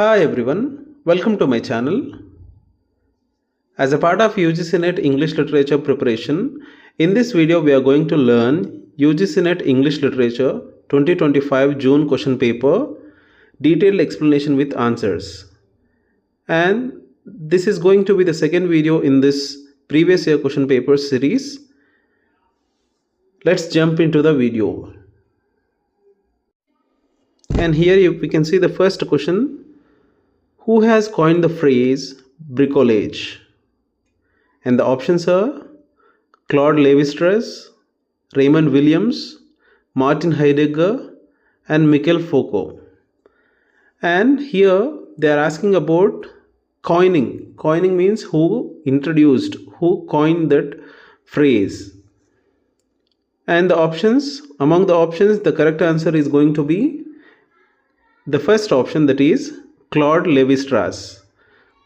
Hi everyone, welcome to my channel. As a part of UGC-NET English Literature preparation, in this video we are going to learn UGC-NET English Literature 2025 June question paper, detailed explanation with answers. And this is going to be the second video in this previous year question paper series. Let's jump into the video. And here we can see the first question. Who has coined the phrase bricolage? And the options are Claude Lévi-Strauss, Raymond Williams, Martin Heidegger, and Michel Foucault. And here they are asking about coining. Coining means who introduced, who coined that phrase. And the options, among the options, the correct answer is going to be the first option, that is Claude Lévi-Strauss.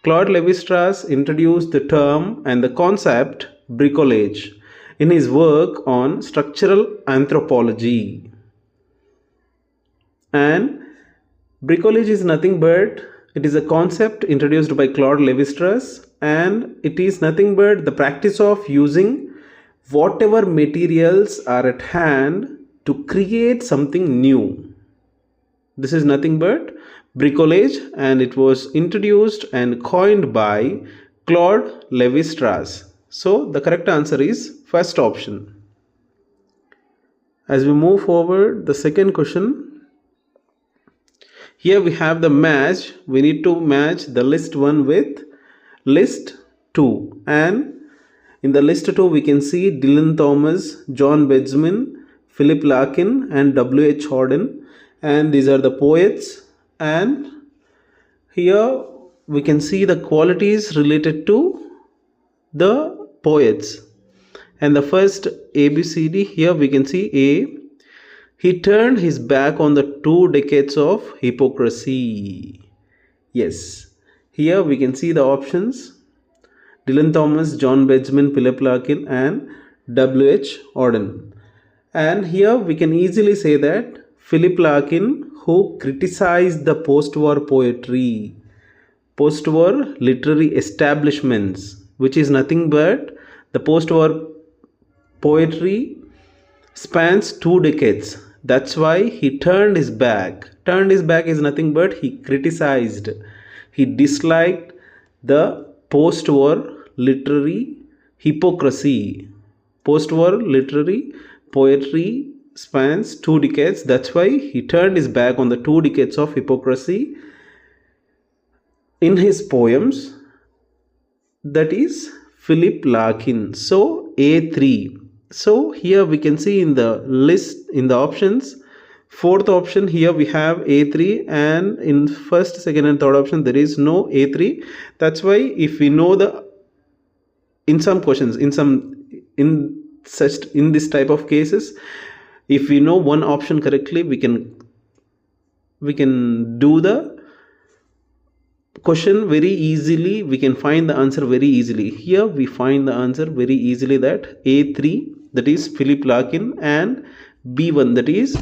Claude Lévi-Strauss introduced the term and the concept bricolage in his work on structural anthropology. And bricolage is nothing but, it is a concept introduced by Claude Lévi-Strauss, and it is nothing but the practice of using whatever materials are at hand to create something new. This is nothing but bricolage, and it was introduced and coined by Claude Lévi-Strauss. So the correct answer is first option. As we move forward, the second question. Here we have the match. We need to match the list 1 with list 2. And in the list 2 we can see Dylan Thomas, John Benjamin, Philip Larkin, and W.H. Auden. And these are the poets. And here we can see the qualities related to the poets. And the first ABCD, here we can see A. He turned his back on the 2 decades of hypocrisy. Yes. Here we can see the options. Dylan Thomas, John Benjamin, Philip Larkin, and W.H. Auden. And here we can easily say that Philip Larkin, who criticized the post-war poetry, post-war literary establishments, which is nothing but the post-war poetry spans 2 decades. That's why he turned his back. Turned his back is nothing but he criticized, he disliked the post-war literary hypocrisy. Post-war literary poetry spans 2 decades. That's why he turned his back on the 2 decades of hypocrisy in his poems. That is Philip Larkin. So A3. So here we can see in the list, in the options, fourth option, here we have A3, and in first, second, and third option there is no A3. That's why if we know the, in some questions, in this type of cases, if we know one option correctly, we can do the question very easily. We can find the answer very easily. Here we find the answer very easily, that A3, that is Philip Larkin, and B1, that is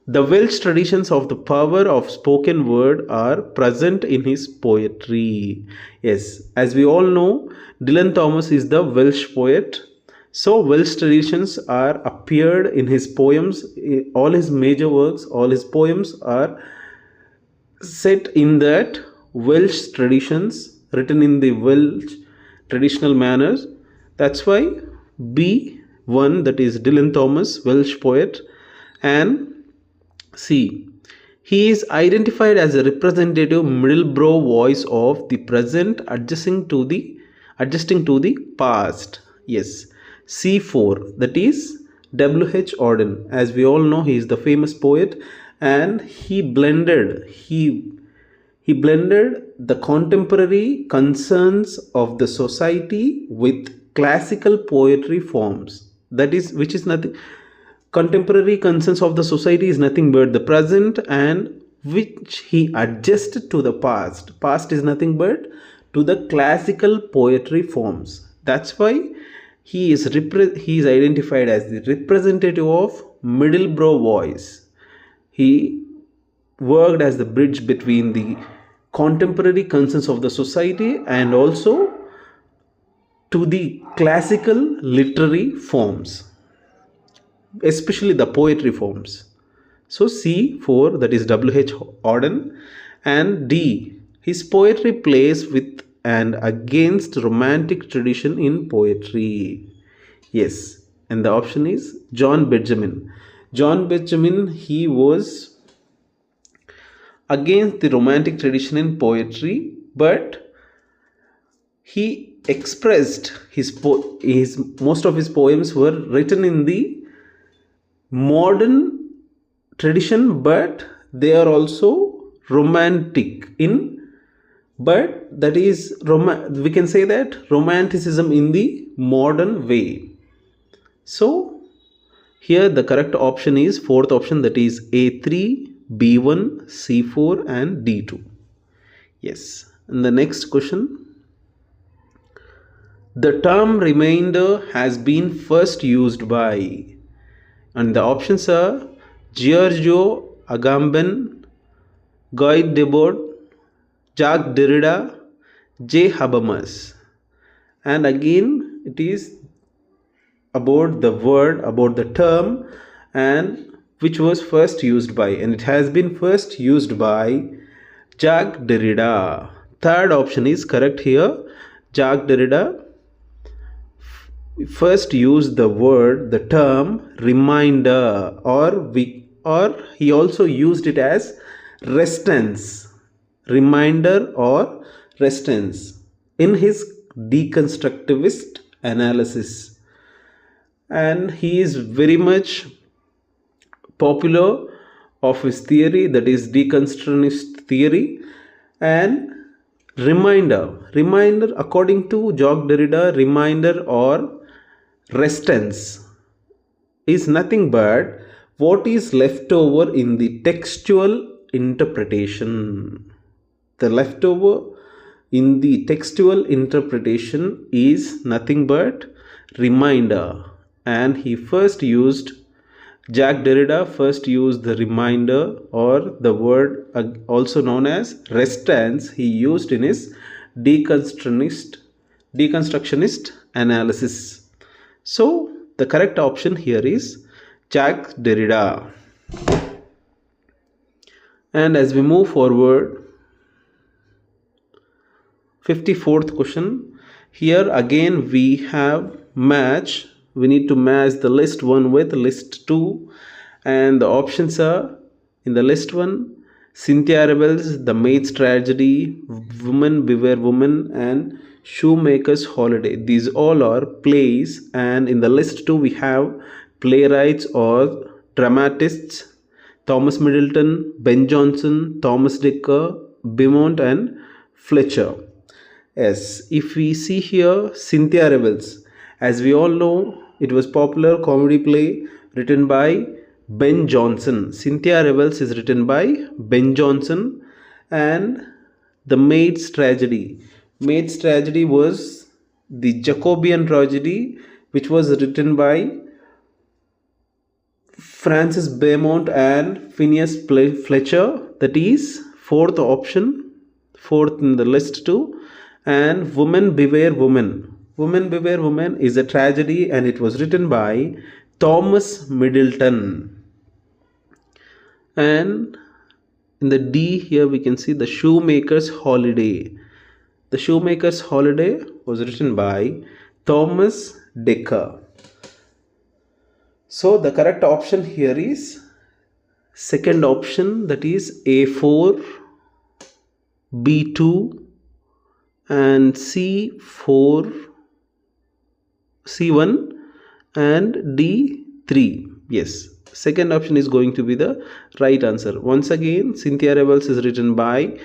the Welsh traditions of the power of spoken word are present in his poetry. Yes, as we all know, Dylan Thomas is the Welsh poet. So Welsh traditions are appeared in his poems. All his major works, all his poems are set in that Welsh traditions, written in the Welsh traditional manners. That's why B1, that is Dylan Thomas, Welsh poet. And C, he is identified as a representative middle-brow voice of the present, adjusting to the past. Yes. C4, that is W.H. Auden. As we all know, he is the famous poet, and he blended the contemporary concerns of the society with classical poetry forms. That is, which is nothing, contemporary concerns of the society is nothing but the present, and which he adjusted to the past. Past is nothing but to the classical poetry forms. That's why he is identified as the representative of middle-brow voice. He worked as the bridge between the contemporary concerns of the society and also to the classical literary forms, especially the poetry forms. So C4, that is W.H. Auden, and D, his poetry plays with and against romantic tradition in poetry. Yes, and the option is John Benjamin. John Benjamin, he was against the romantic tradition in poetry, but he expressed his most of his poems were written in the modern tradition, but they are also romantic in, but that is we can say that romanticism in the modern way. So here the correct option is fourth option, that is A3, B1, C4 and D2. Yes. And the next question, the term remainder has been first used by, and the options are Giorgio Agamben, Guy Debord, Jacques Derrida, J. Habermas. And again it is about the word, about the term, and which was first used by, and it has been first used by Jacques Derrida. Third option is correct here. Jacques Derrida first used the word, the term reminder, or he also used it as restance, reminder or restance, in his deconstructivist analysis. And he is very much popular of his theory, that is deconstructionist theory. And reminder according to Jacques Derrida, reminder or restance is nothing but what is left over in the textual interpretation. The leftover in the textual interpretation is nothing but reminder. And Jacques Derrida first used the reminder, or the word also known as restance, he used in his deconstructionist analysis. So the correct option here is Jacques Derrida. And as we move forward, 54th question. Here again we have match. We need to match the list 1 with list 2, and the options are, in the list 1, Cynthia Rebels, The Maid's Tragedy, Woman Beware Woman and Shoemaker's Holiday. These all are plays. And in the list 2 we have playwrights or dramatists, Thomas Middleton, Ben Jonson, Thomas Dekker, Beaumont and Fletcher. Yes, if we see here Cynthia Rebels, as we all know, it was popular comedy play written by Ben Jonson. Cynthia Rebels is written by Ben Jonson. And The Maid's Tragedy. Maid's Tragedy was the Jacobean tragedy, which was written by Francis Beaumont and Phineas Fletcher. That is fourth option, fourth in the list 2. And Woman Beware Woman. Woman Beware Woman is a tragedy and it was written by Thomas Middleton. And in the D here we can see The Shoemaker's Holiday. The Shoemaker's Holiday was written by Thomas Dekker. So the correct option here is second option, that is A4, B2 and C4, C1 and D3. Yes, second option is going to be the right answer. Once again, Cynthia Rebels is written by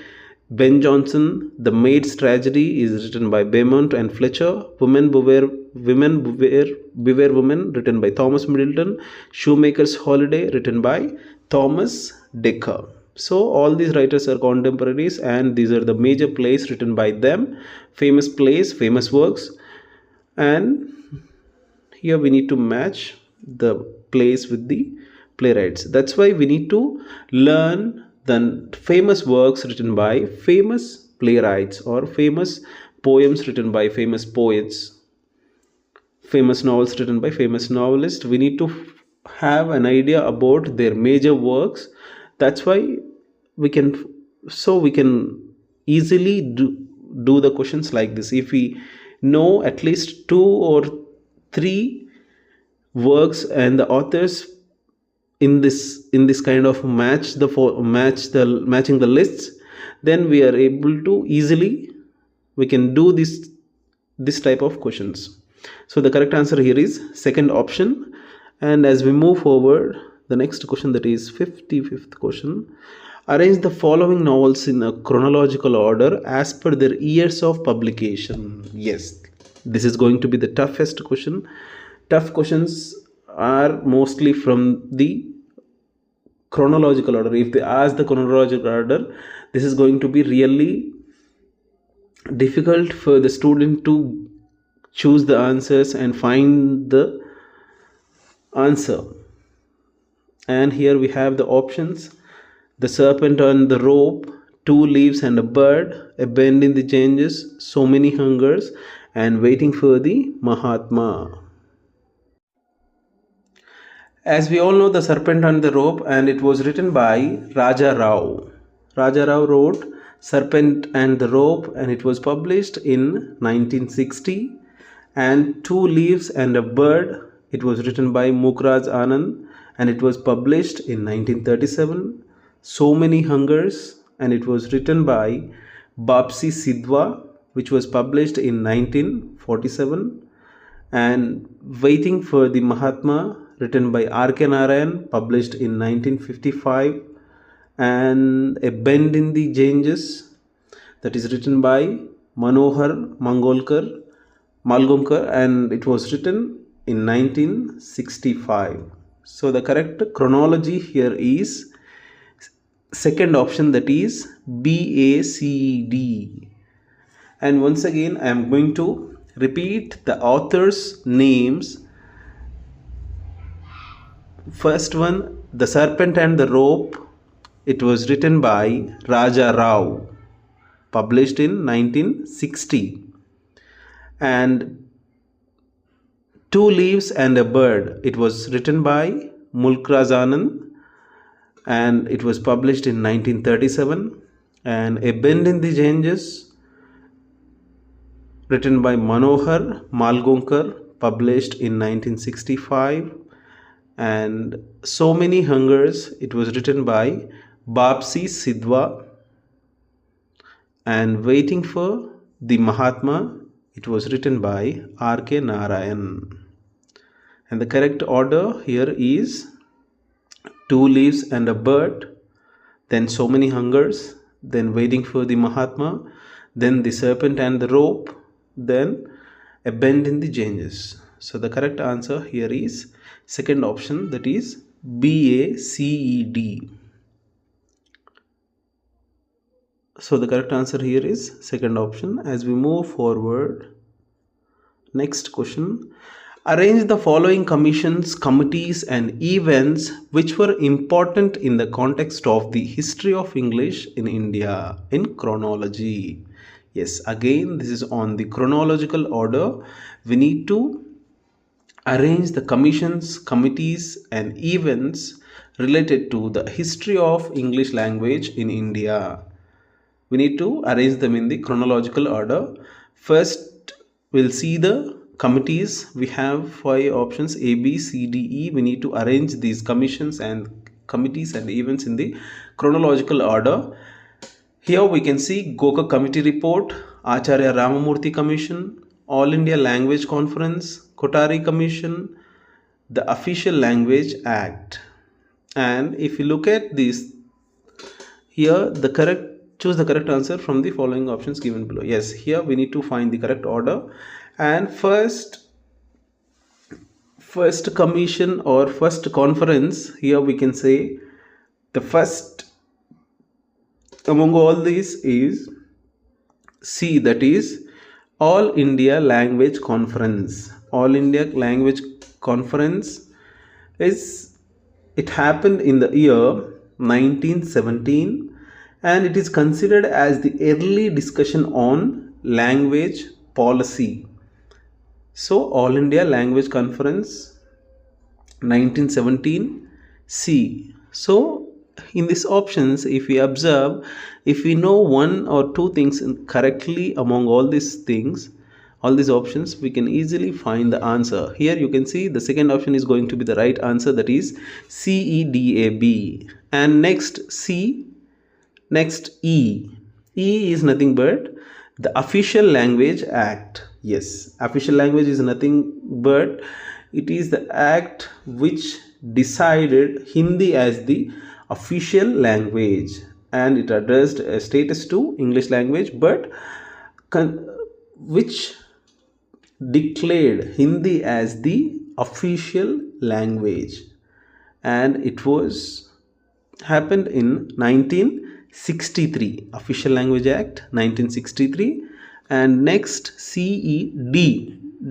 Ben Jonson. The Maid's Tragedy is written by Beaumont and Fletcher. Woman Beware Woman written by Thomas Middleton. Shoemaker's Holiday written by Thomas Dekker. So all these writers are contemporaries and these are the major plays written by them. Famous plays, famous works. And here we need to match the plays with the playwrights. That's why we need to learn then famous works written by famous playwrights or famous poems written by famous poets, famous novels written by famous novelists. We need to have an idea about their major works. That's why we can we can easily do the questions like this. If we know at least 2 or 3 works and the authors in this kind of matching the lists, then we are able to easily we can do this type of questions. So the correct answer here is second option. And as we move forward, the next question, that is 55th question. Arrange the following novels in a chronological order as per their years of publication. Yes, this is going to be the toughest question. Tough questions are mostly from the chronological order. If they ask the chronological order, this is going to be really difficult for the student to choose the answers and find the answer. And here we have the options: The Serpent on the Rope, Two Leaves and a Bird, A Bend in the Changes, So Many Hungers, and Waiting for the Mahatma. As we all know, The Serpent on the Rope, and it was written by Raja Rao. Raja Rao wrote Serpent and the Rope, and it was published in 1960. And Two Leaves and a Bird, it was written by Mukraj Anand, and it was published in 1937. So Many Hungers, and it was written by Bapsi Sidhwa, which was published in 1947. And Waiting for the Mahatma, written by R.K. Narayan, published in 1955. And A Bend in the Changes, that is written by Manohar Malgomkar, and it was written in 1965. So the correct chronology here is second option, that is BACD. And once again, I am going to repeat the authors' names. First one, The Serpent and the Rope, it was written by Raja Rao, published in 1960. And Two Leaves and a Bird, it was written by Mulkraj Anand, and it was published in 1937. And A Bend in the Changes, written by Manohar Malgomkar, published in 1965. And So Many Hungers, it was written by Bapsi Sidhwa. And Waiting for the Mahatma, it was written by R.K. Narayan. And the correct order here is Two Leaves and a Bird, then So Many Hungers, then Waiting for the Mahatma, then The Serpent and the Rope, then A Bend in the Changes. So the correct answer here is second option, that is BACED. So the correct answer here is second option. As we move forward, next question. Arrange the following commissions, committees and events which were important in the context of the history of English in India in chronology. Yes, again this is on the chronological order. We need to arrange the commissions, committees and events related to the history of English language in India. We need to arrange them in the chronological order. First, we'll see the committees. We have 5 options, A, B, C, D, E. We need to arrange these commissions and committees and events in the chronological order. Here we can see Goka Committee Report, Acharya Ramamurthy Commission, All India Language Conference, Kotari Commission, the Official Language Act. And if you look at this, here choose the correct answer from the following options given below. Yes, here we need to find the correct order. And first commission or first conference, here we can say the first among all these is C, that is All India Language Conference. All India Language Conference it happened in the year 1917, and it is considered as the early discussion on language policy. So All India Language Conference 1917 C. So in these options, if we observe, if we know one or two things correctly among all these things, all these options, we can easily find the answer. Here you can see the second option is going to be the right answer, that is CEDAB. And next C, next E. E is nothing but the Official Language Act. Yes, official language is nothing but it is the act which decided Hindi as the official language, and it addressed a status to English language, but which declared Hindi as the official language, and it was happened in 1963, Official Language Act 1963. And next CED.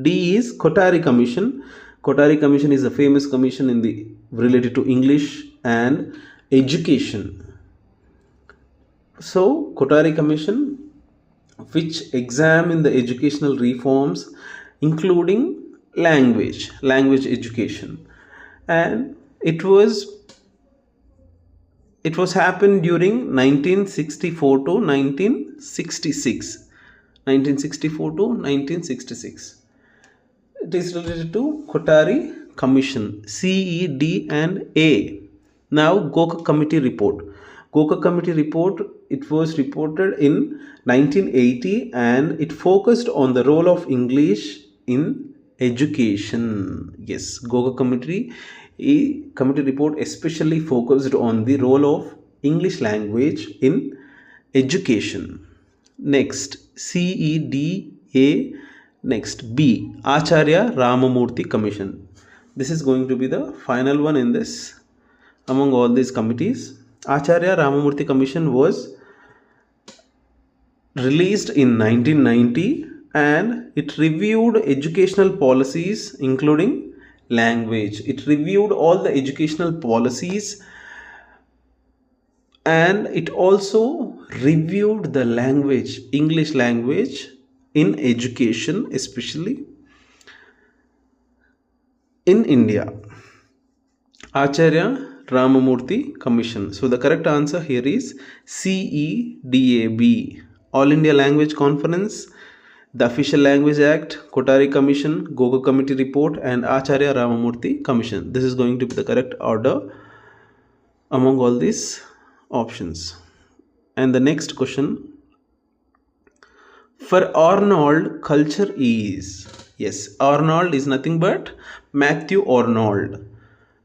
D is Kothari Commission. Kothari Commission is a famous commission in the related to English and education. So Kothari Commission, which examine the educational reforms including language education, and it was happened during 1964 to 1966. 1964 to 1966. It is related to Kothari Commission, C, E, D and A. Now Gokak Committee report. Gokak Committee report, it was reported in 1980, and it focused on the role of English in education. Yes, Gokak Committee report especially focused on the role of English language in education. Next CEDA. Next B, Acharya Ramamurthy Commission. This is going to be the final one in this among all these committees. Acharya Ramamurthy Commission was released in 1990, and it reviewed educational policies including language. It reviewed all the educational policies, and it also reviewed the language, English language in education, especially in India. Acharya Ramamurthy Commission. So the correct answer here is CEDAB. All India Language Conference, the Official Language Act, Kothari Commission, Gokak Committee report and Acharya Ramamurthy Commission. This is going to be the correct order among all these options. And the next question, for Arnold, culture is, yes, Arnold is nothing but Matthew Arnold.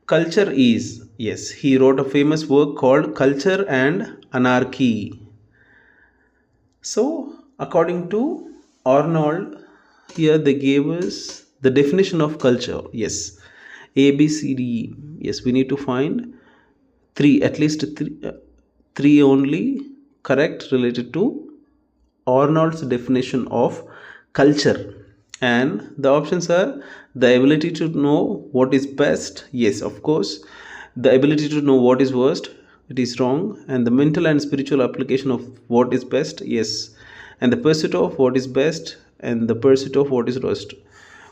Culture is, yes, he wrote a famous work called Culture and Anarchy. So according to Arnold, here they gave us the definition of culture. Yes, A, B, C, D. Yes, we need to find three, at least three only correct related to Arnold's definition of culture. And the options are the ability to know what is best. Yes, of course. The ability to know what is worst. It is wrong. And the mental and spiritual application of what is best. Yes. And the pursuit of what is best and the pursuit of what is worst.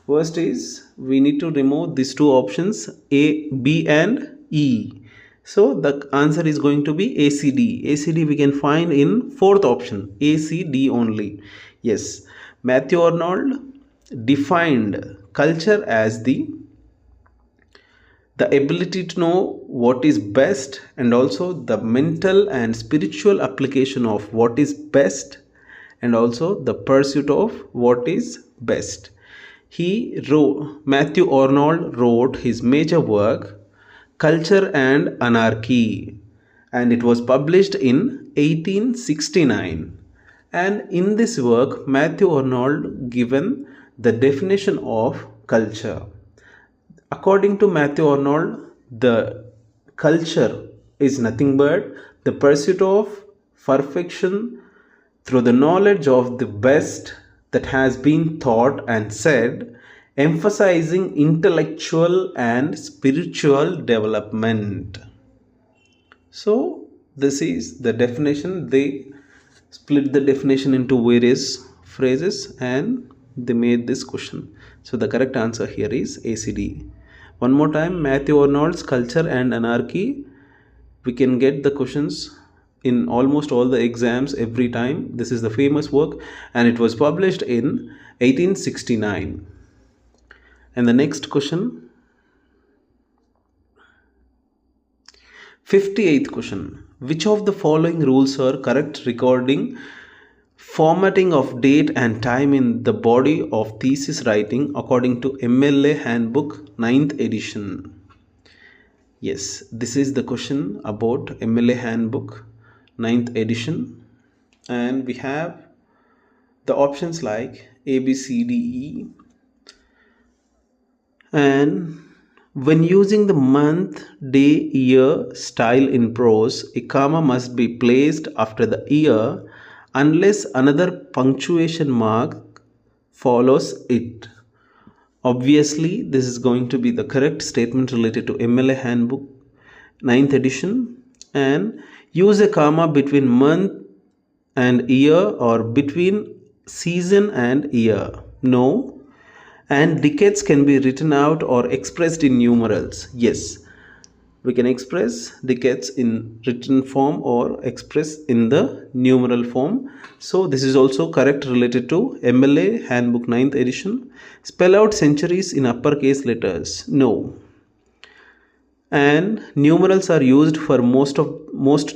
Worst is, we need to remove these two options, A, B and E. So the answer is going to be ACD. ACD we can find in fourth option, ACD only. Yes, Matthew Arnold defined culture as the ability to know what is best and also the mental and spiritual application of what is best and also the pursuit of what is best. Matthew Arnold wrote his major work Culture and Anarchy, and it was published in 1869. And in this work, Matthew Arnold given the definition of culture. According to Matthew Arnold, the culture is nothing but the pursuit of perfection through the knowledge of the best that has been thought and said, emphasizing intellectual and spiritual development. So this is the definition. They split the definition into various phrases and they made this question. So the correct answer here is ACD. One more time, Matthew Arnold's Culture and Anarchy. We can get the questions in almost all the exams every time. This is the famous work and it was published in 1869. And the next question, 58th question. Which of the following rules are correct regarding formatting of date and time in the body of thesis writing according to MLA Handbook 9th edition? Yes, this is the question about MLA Handbook 9th edition, and we have the options like A, B, C, D, E. And when using the month, day, year style in prose, a comma must be placed after the year unless another punctuation mark follows it. Obviously, this is going to be the correct statement related to MLA Handbook 9th edition. And use a comma between month and year or between season and year. No. And decades can be written out or expressed in numerals. Yes, we can express decades in written form or express in the numeral form. So this is also correct related to MLA Handbook 9th edition. Spell out centuries in uppercase letters. No. And numerals are used for most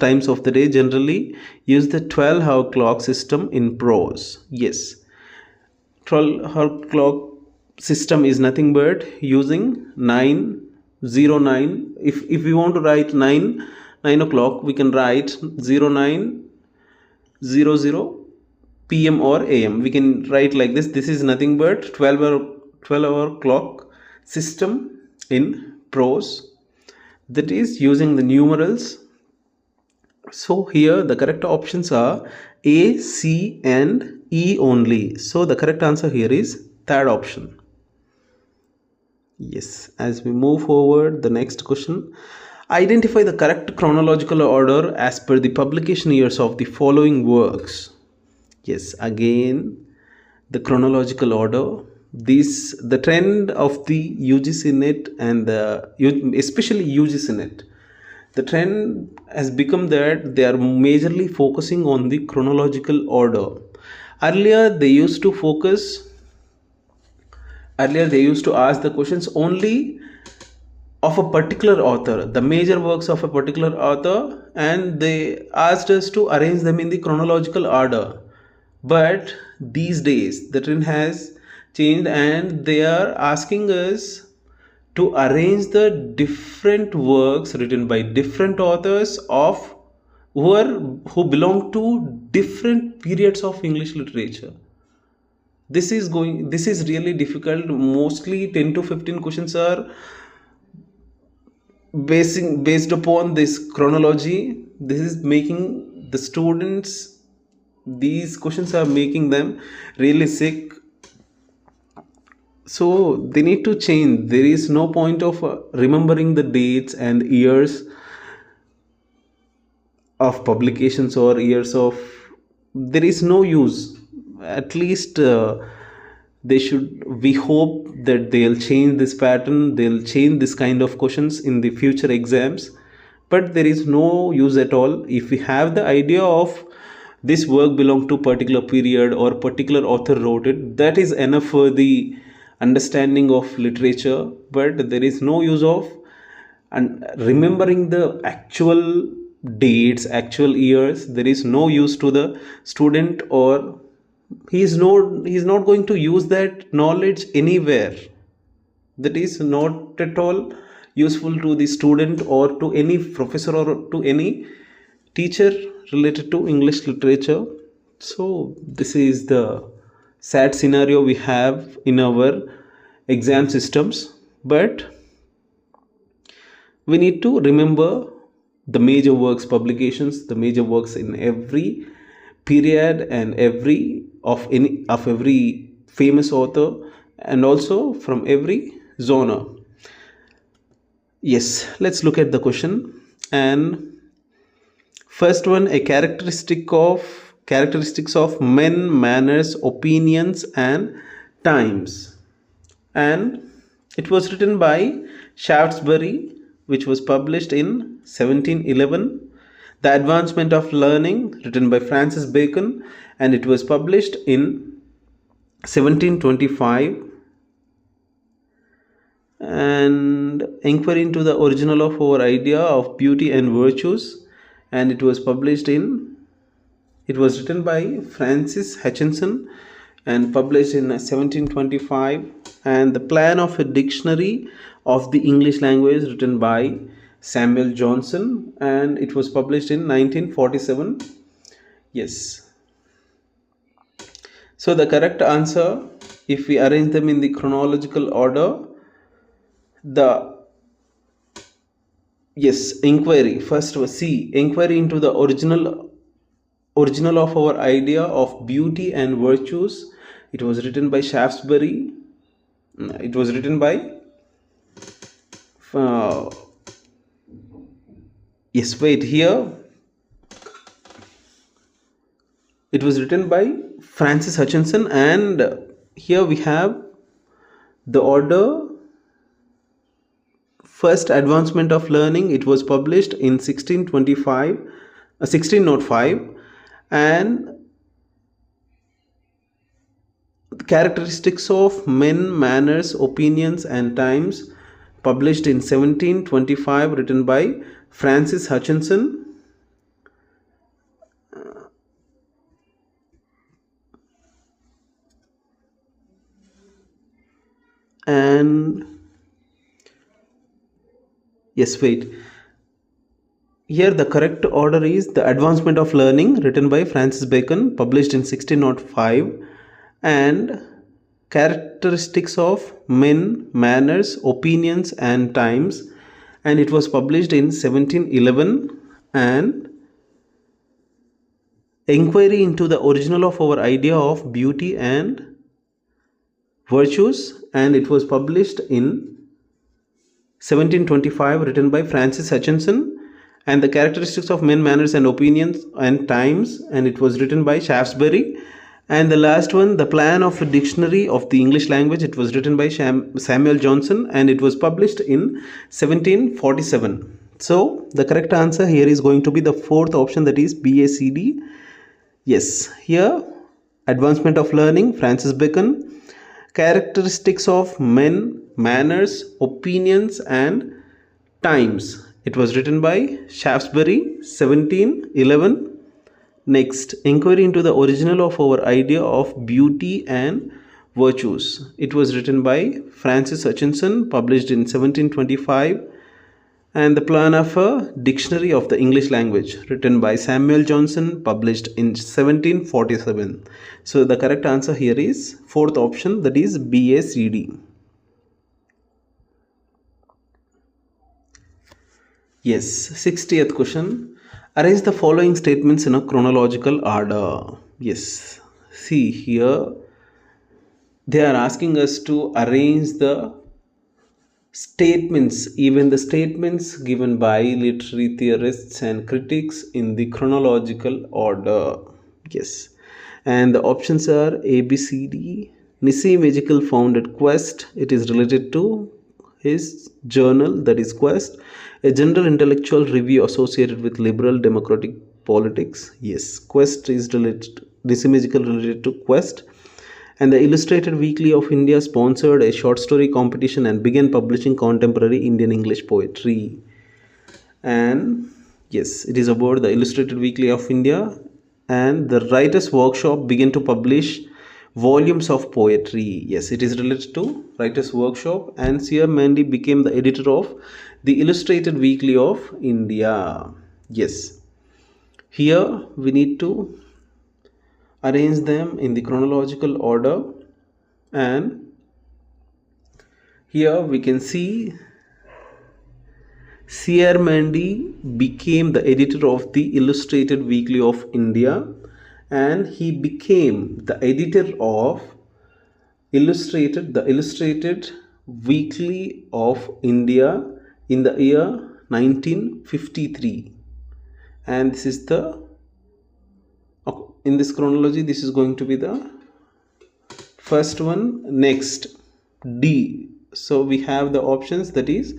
times of the day. Generally use the 12-hour clock system in prose. Yes, 12-hour clock system is nothing but using 909. If we want to write 9 o'clock, we can write 0900 PM or AM. We can write like this. This is nothing but 12-hour clock system in prose, that is using the numerals. So here the correct options are A, C and E only. So the correct answer here is third option. Yes, as we move forward, the next question. Identify the correct chronological order as per the publication years of the following works. Yes, again, the chronological order. The trend of the UGC-NET and especially UGC-NET, the trend has become that they are majorly focusing on the chronological order. Earlier, they used to ask the questions only of a particular author, the major works of a particular author, and they asked us to arrange them in the chronological order. But these days the trend has changed and they are asking us to arrange the different works written by different authors who belong to different periods of English literature. This is really difficult. Mostly 10 to 15 questions are based upon this chronology. This is making the students, these questions are making them really sick. So they need to change. There is no point of remembering the dates and years of publications or years of, there is no use. At least we hope that they'll change this pattern, they'll change this kind of questions in the future exams. But there is no use at all. If we have the idea of this work belonged to particular period or particular author wrote it, that is enough for the understanding of literature. But there is no use of remembering the actual dates, actual years. There is no use to the student, or he is not going to use that knowledge anywhere. That is not at all useful to the student or to any professor or to any teacher related to English literature. So this is the sad scenario we have in our exam systems. But we need to remember the major works publications, the major works in every period and every famous author, and also from every genre. Yes, let's look at the question. And First one, a characteristics of men, manners, opinions, and times. And it was written by Shaftesbury, which was published in 1711. The Advancement of Learning, written by Francis Bacon, and it was published in 1725. And Inquiry into the Original of Our Idea of Beauty and Virtues, and it was written by Francis Hutchinson and published in 1725. And The Plan of a Dictionary of the English Language, written by Samuel Johnson, and it was published in 1947. Yes. So the correct answer, if we arrange them in the chronological order, inquiry. First was C, inquiry into the original of our idea of beauty and virtues. It was written by Shaftesbury. It was written by here it was written by Francis Hutchinson, and here we have the order. First, Advancement of Learning, it was published in 1605, and Characteristics of Men, Manners, Opinions, and Times, published in 1725, written by Francis Hutchinson. And here the correct order is The Advancement of Learning, written by Francis Bacon, published in 1605, and Characteristics of Men, Manners, Opinions, and Times, and it was published in 1711, and Inquiry into the Original of Our Idea of Beauty and Virtues, and it was published in 1725, written by Francis Hutchinson, and The Characteristics of Men, Manners, and Opinions and Times, and it was written by Shaftesbury. And the last one, The Plan of a Dictionary of the English Language, it was written by Samuel Johnson, and it was published in 1747. So the correct answer here is going to be the fourth option, that is BACD. Yes, here Advancement of Learning, Francis Bacon. Characteristics of Men, Manners, Opinions, and Times, it was written by Shaftesbury, 1711. Next, Inquiry into the Original of Our Idea of Beauty and Virtues, it was written by Francis Hutchinson, published in 1725. And The Plan of a Dictionary of the English Language, written by Samuel Johnson, published in 1747. So the correct answer here is fourth option, that is BACD. Yes, 60th question. Arrange the following statements in a chronological order. Yes, see here they are asking us to arrange the statements, even the statements given by literary theorists and critics, in the chronological order. Yes, and the options are A, B, C, D. Nissim Ezekiel founded Quest. It is related to his journal, that is Quest. A general intellectual review associated with liberal democratic politics. Yes, Quest is related. Nissim Ezekiel related to Quest. And the Illustrated Weekly of India sponsored a short story competition and began publishing contemporary Indian English poetry. And yes, it is about the Illustrated Weekly of India. And the Writers' Workshop began to publish volumes of poetry. Yes, it is related to Writers' Workshop. And C.R. Mandy became the editor of the Illustrated Weekly of India. Yes, here we need to arrange them in the chronological order, and here we can see C.R. Mandy became the editor of the Illustrated Weekly of India, and he became the editor of the Illustrated Weekly of India in the year 1953. and this is the, in this chronology, this is going to be the first one. Next, D. So we have the options, that is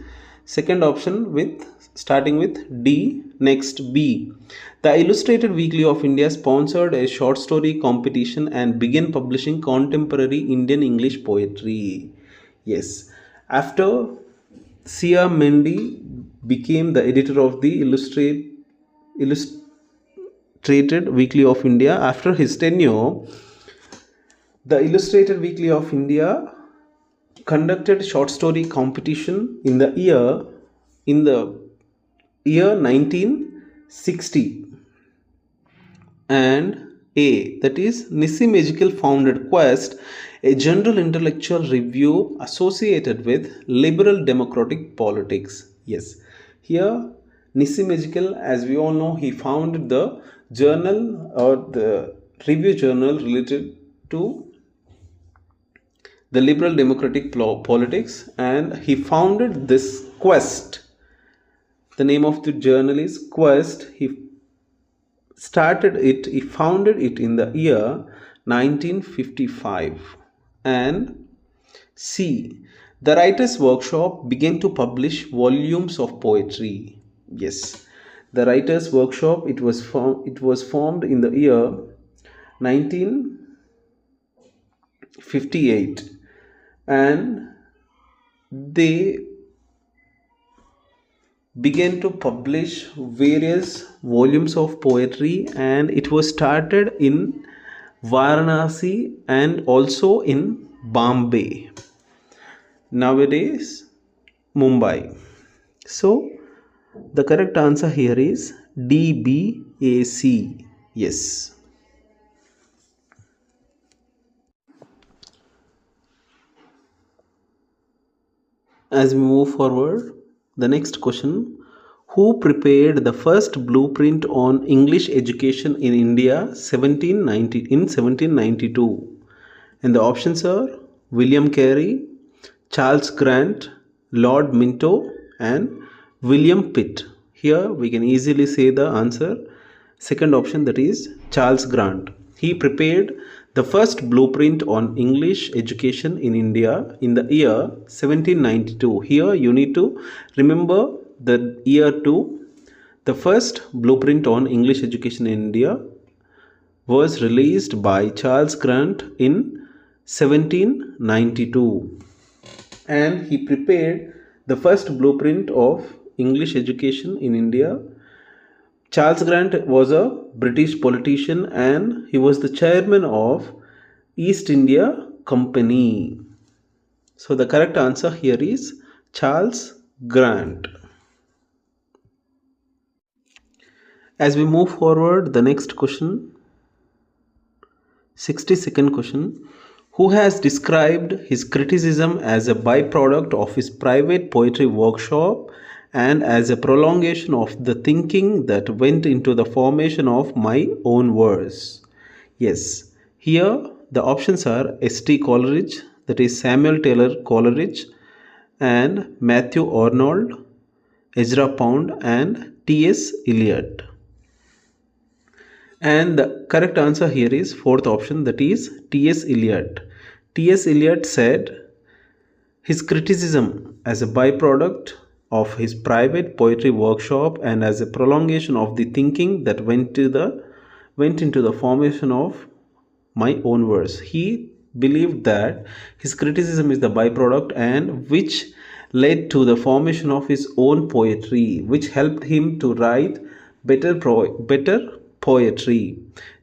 second option with starting with D. Next, B. The Illustrated Weekly of India sponsored a short story competition and began publishing contemporary Indian English poetry. Yes, after C.R. Mendy became the editor of the Illustrated Weekly of India, after his tenure, the Illustrated Weekly of India conducted short story competition in the year 1960, and A, that is Nissi Magical founded Quest, a general intellectual review associated with liberal democratic politics. Yes, here Nissi Magical, as we all know, he founded the journal or the review journal related to the liberal democratic politics, and he founded this Quest. The name of the journal is Quest. He founded it in the year 1955. And C, the Writers' Workshop began to publish volumes of poetry. Yes, the Writers' Workshop, it was formed in the year 1958, and they began to publish various volumes of poetry, and it was started in Varanasi and also in Bombay, nowadays Mumbai. So the correct answer here is DBAC. Yes. As we move forward, the next question: who prepared the first blueprint on English education in India in 1792? And the options are William Carey, Charles Grant, Lord Minto, and William Pitt. Here we can easily say the answer, second option, that is Charles Grant. He prepared the first blueprint on English education in India in the year 1792. Here you need to remember the year too. The first blueprint on English education in India was released by Charles Grant in 1792, and he prepared the first blueprint of English education in India. Charles Grant was a British politician, and he was the chairman of East India Company. So the correct answer here is Charles Grant. As we move forward, the next question, 62nd question: who has described his criticism as a byproduct of his private poetry workshop and as a prolongation of the thinking that went into the formation of my own verse? Yes, here the options are S.T. Coleridge, that is Samuel Taylor Coleridge, and Matthew Arnold, Ezra Pound, and T.S. Eliot. And the correct answer here is fourth option, that is T.S. Eliot. T.S. Eliot said his criticism as a byproduct of his private poetry workshop and as a prolongation of the thinking that went into the formation of my own verse. He believed that his criticism is the byproduct and which led to the formation of his own poetry, which helped him to write better poetry.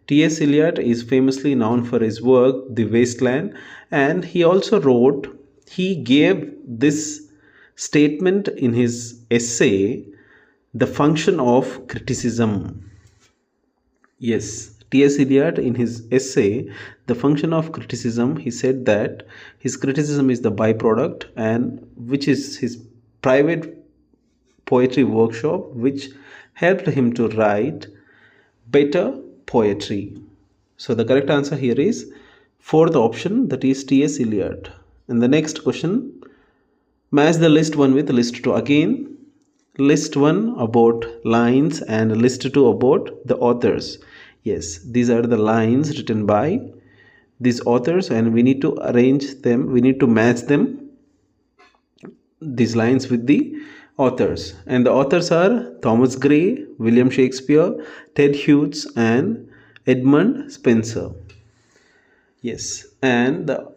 T.S. Eliot is famously known for his work The Wasteland, and he gave this statement in his essay The Function of Criticism. Yes, T.S. Eliot, in his essay The Function of Criticism, he said that his criticism is the byproduct, and which is his private poetry workshop, which helped him to write better poetry. So the correct answer here is fourth option, that is T.S. Eliot. And the next question, match the list 1 with list 2. Again, list 1 about lines and list 2 about the authors. Yes, these are the lines written by these authors, and we need to arrange them, we need to match them, these lines, with the authors. And the authors are Thomas Gray, William Shakespeare, Ted Hughes, and Edmund Spenser. Yes, and the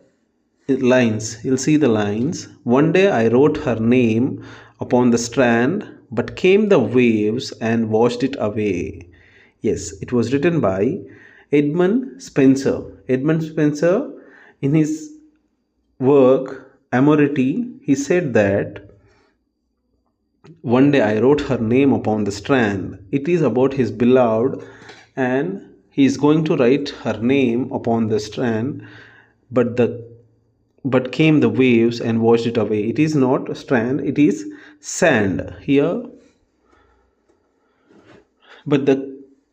lines, you'll see the lines. One day I wrote her name upon the strand, but came the waves and washed it away. Yes, it was written by Edmund Spenser. Edmund Spenser, in his work Amority, he said that one day I wrote her name upon the strand. It is about his beloved, and he is going to write her name upon the strand, but came the waves and washed it away. It is not a strand, it is sand here.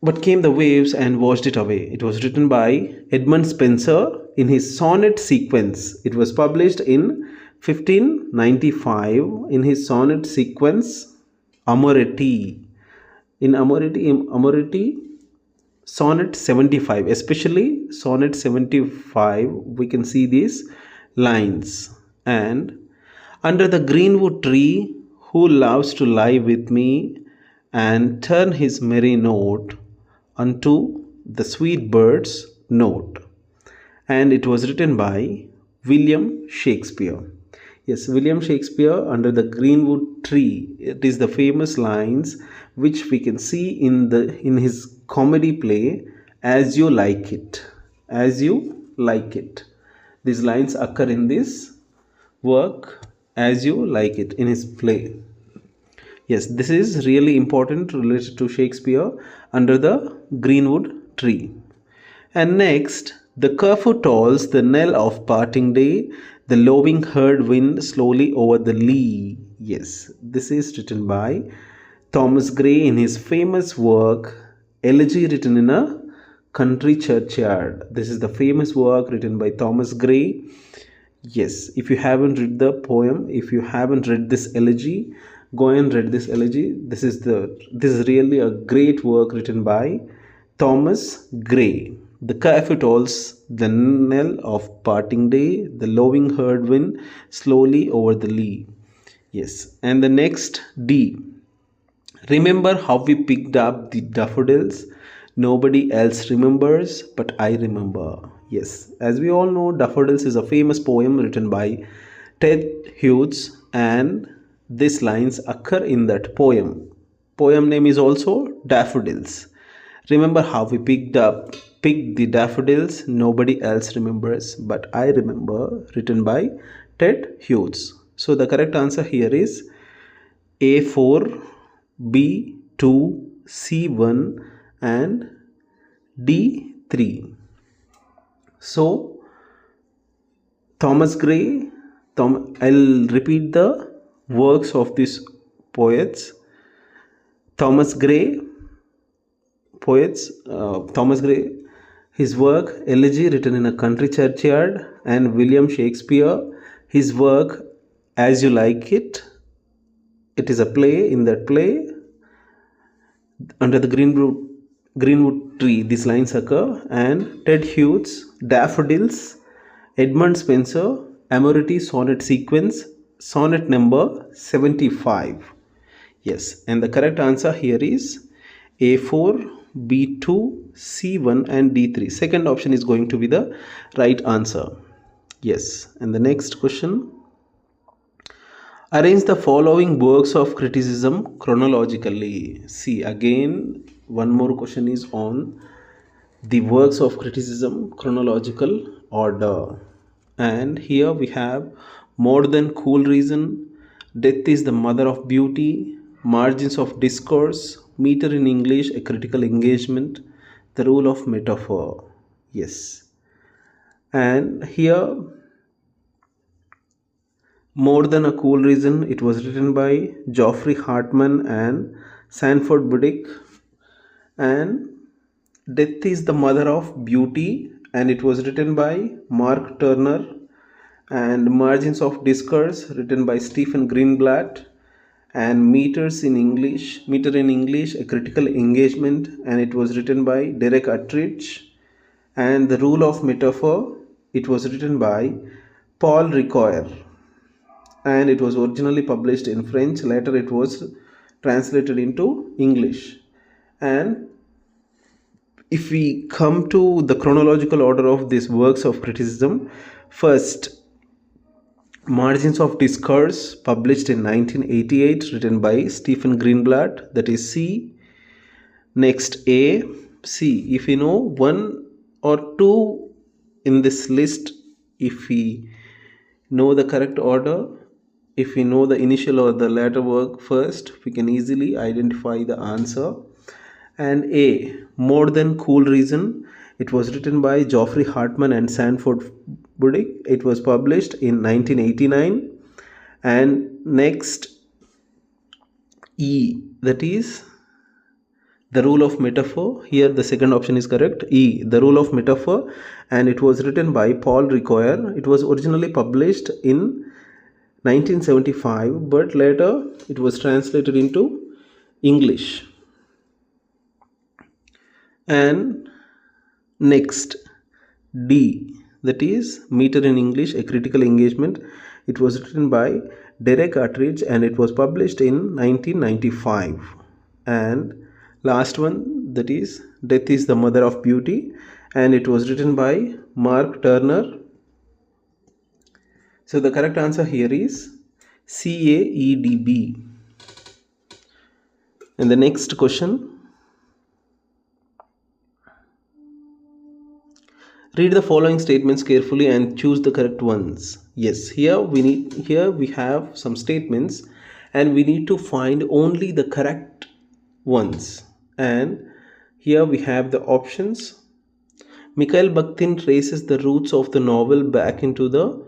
But came the waves and washed it away. It was written by Edmund Spenser in his sonnet sequence. It was published in 1595 in his sonnet sequence Amorety. In Amorety, sonnet 75, especially sonnet 75, we can see these lines. And under the greenwood tree, who loves to lie with me and turn his merry note unto the sweet bird's note. And it was written by William Shakespeare. Yes, William Shakespeare, under the greenwood tree. It is the famous lines which we can see in his comedy play As You Like It. As You Like It. These lines occur in this work As You Like It, in his play. Yes, this is really important related to Shakespeare, under the greenwood tree. And next, the curfew tolls the knell of parting day, the lowing herd wind slowly over the lea. Yes, this is written by Thomas Gray in his famous work Elegy Written in a Country Churchyard. This is the famous work written by Thomas Gray. Yes, if you haven't read the poem, if you haven't read this elegy, go and read this elegy. This is really a great work written by Thomas Gray. The curfew tolls the knell of parting day, the lowing herd wind slowly over the lea. Yes, and the next D. Remember how we picked up the daffodils? Nobody else remembers, but I remember. Yes, as we all know, Daffodils is a famous poem written by Ted Hughes, and these lines occur in that poem. Poem name is also Daffodils. Remember how we picked the daffodils, nobody else remembers, but I remember, written by Ted Hughes. So the correct answer here is A4, B2, C1 and D3. So Thomas Gray, I'll repeat the works of these poets. Thomas Gray, his work Elegy Written in a Country Churchyard, and William Shakespeare, his work As You Like It. It is a play. In that play, under the greenwood tree, these lines occur. And Ted Hughes, Daffodils, Edmund Spenser, Amority sonnet sequence, sonnet number 75. Yes, and the correct answer here is A4, B2, C1 and D3. Second option is going to be the right answer. Yes, and the next question. Arrange the following works of criticism chronologically. See, again, one more question is on the works of criticism chronological order. And here we have More Than Cool Reason, Death is the Mother of Beauty, Margins of Discourse, Meter in English, A Critical Engagement, The Rule of Metaphor. Yes. And here, More Than a Cool Reason, it was written by Geoffrey Hartman and Sanford Buddick. And Death is the Mother of Beauty, and it was written by Mark Turner. And Margins of Discourse, written by Stephen Greenblatt. And Meter in English, A Critical Engagement, and it was written by Derek Attridge. And The Rule of Metaphor, it was written by Paul Ricoeur, and it was originally published in French. Later it was translated into English. And if we come to the chronological order of these works of criticism, first, Margins of Discourse, published in 1988, written by Stephen Greenblatt, that is C. Next, A. C. If you know one or two in this list, if we know the correct order, if we know the initial or the latter work first, we can easily identify the answer. And A. More Than Cool Reason, it was written by Geoffrey Hartman and Sanford Buddick. It was published in 1989. And next, E, that is The Rule of Metaphor. Here the second option is correct. E, The Rule of Metaphor, and it was written by Paul Ricoeur. It was originally published in 1975, but later it was translated into English. And next, D, that is Meter in English, A Critical Engagement. It was written by Derek Attridge and it was published in 1995. And last one, that is Death is the Mother of Beauty, and it was written by Mark Turner. So the correct answer here is CAEDB. And the next question, read the following statements carefully and choose the correct ones. Yes, here we have some statements and we need to find only the correct ones. And here we have the options. Mikhail Bakhtin traces the roots of the novel back into the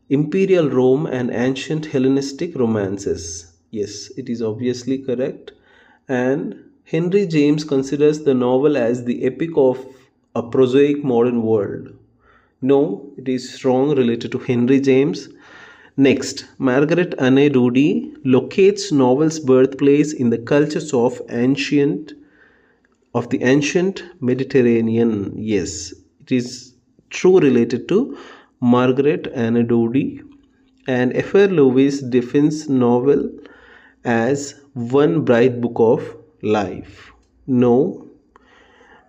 imperial Rome and ancient Hellenistic romances. Yes, it is obviously correct. And Henry James considers the novel as the epic of a prosaic modern world. No, it is wrong, related to Henry James. Next, Margaret Anne Doody locates novel's birthplace in the cultures of the ancient Mediterranean. Yes, it is true, related to Margaret Anne Doody. And F.R. Lewis defines novel as one bright book of life. No.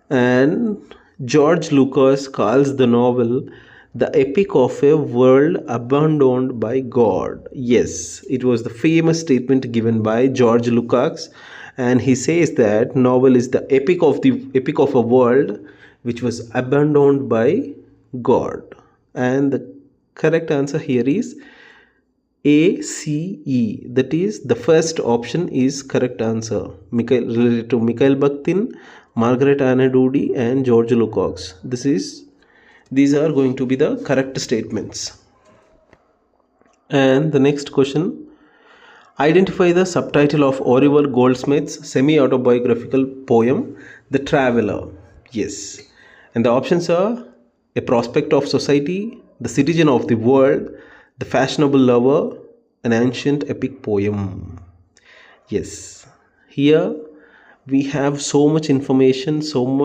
And George Lucas calls the novel the epic of a world abandoned by God. Yes, it was the famous statement given by George Lucas, and he says that novel is the epic of a world which was abandoned by God. And the correct answer here is ACE, that is the first option is correct answer. Related to Mikhail Bakhtin, Margaret Anne Doody and George Lucas. These are going to be the correct statements. And the next question, identify the subtitle of Oliver Goldsmith's semi-autobiographical poem, The Traveller. Yes. And the options are A Prospect of Society, The Citizen of the World, The Fashionable Lover, An Ancient Epic Poem. Yes. Here we have so much information,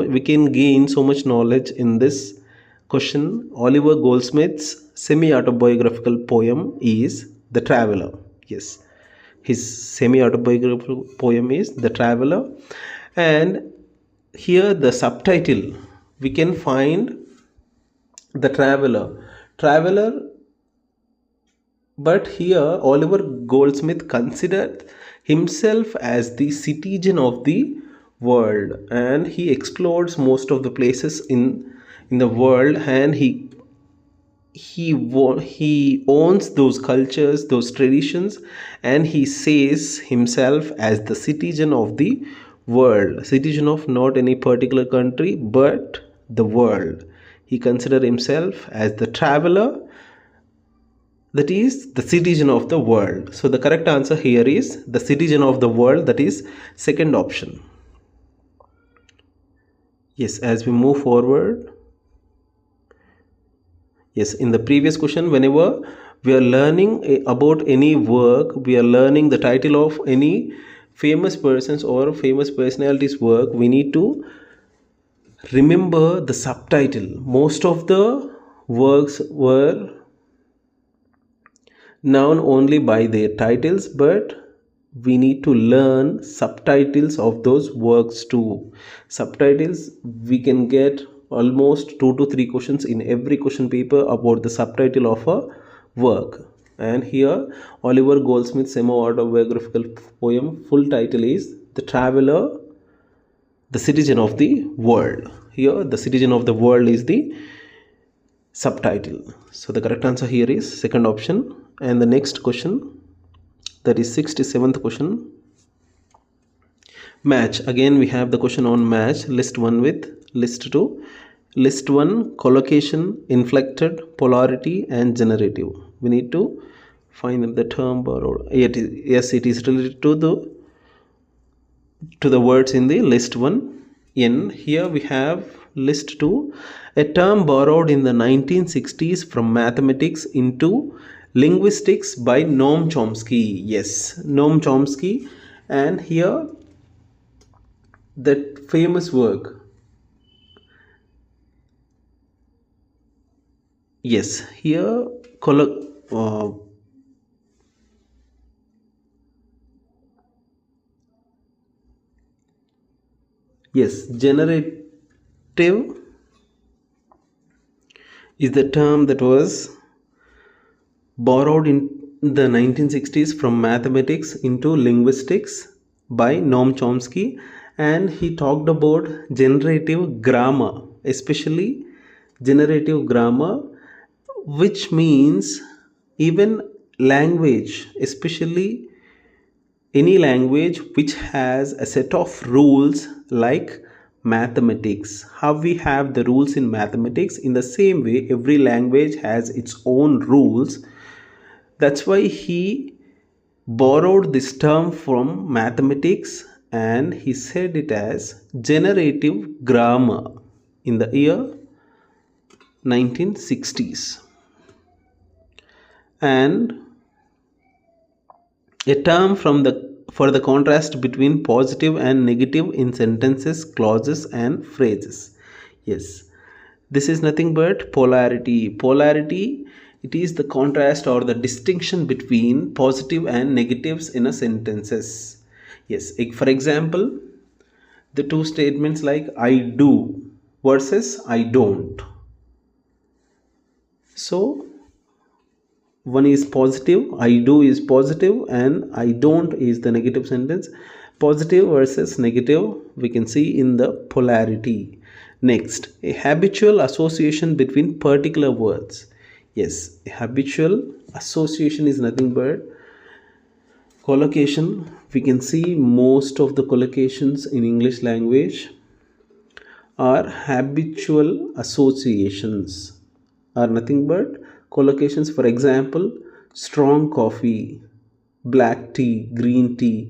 we can gain so much knowledge in this question. Oliver Goldsmith's semi-autobiographical poem is The Traveller. Yes, his semi-autobiographical poem is The Traveller. And here the subtitle, we can find The Traveller, but here Oliver Goldsmith considered himself as the citizen of the world, and he explores most of the places in the world, and he owns those cultures, those traditions, and he says himself as the citizen of the world, citizen of not any particular country but the world. He considered himself as the traveler, that is the citizen of the world. So the correct answer here is the citizen of the world, that is second option. Yes, as we move forward. Yes, in the previous question, whenever we are learning about any work, we are learning the title of any famous persons or famous personalities work, we need to remember the subtitle. Most of the works were known only by their titles, but we need to learn subtitles of those works too. Subtitles, we can get almost 2 to 3 questions in every question paper about the subtitle of a work. And here Oliver Goldsmith's semi-autobiographical poem full title is The Traveler, the Citizen of the World. Here the Citizen of the World is the subtitle. So the correct answer here is second option. And the next question, that is 67th question. Match. Again we have the question on match. List 1 with list 2. List 1 collocation, inflected, polarity and generative. We need to find the term borrowed. Yes, it is related to the words in the list 1. In here we have list 2, a term borrowed in the 1960s from mathematics into linguistics by Noam Chomsky. Yes, Noam Chomsky. And here that famous work. Yes, here yes, generative is the term that was borrowed in the 1960s from mathematics into linguistics by Noam Chomsky, and he talked about generative grammar, especially generative grammar, which means even language, especially any language which has a set of rules like mathematics. How we have the rules in mathematics, in the same way every language has its own rules. That's why he borrowed this term from mathematics and he said it as generative grammar in the year 1960s. And a term for the contrast between positive and negative in sentences, clauses and phrases. Yes, this is nothing but polarity. Polarity, it is the contrast or the distinction between positive and negatives in a sentences. Yes, for example, the two statements like I do versus I don't. So one is positive, I do is positive, and I don't is the negative sentence. Positive versus negative we can see in the polarity. Next, a habitual association between particular words. Yes, a habitual association is nothing but collocation. We can see most of the collocations in English language are habitual associations, are nothing but collocations. For example, strong coffee, black tea, green tea,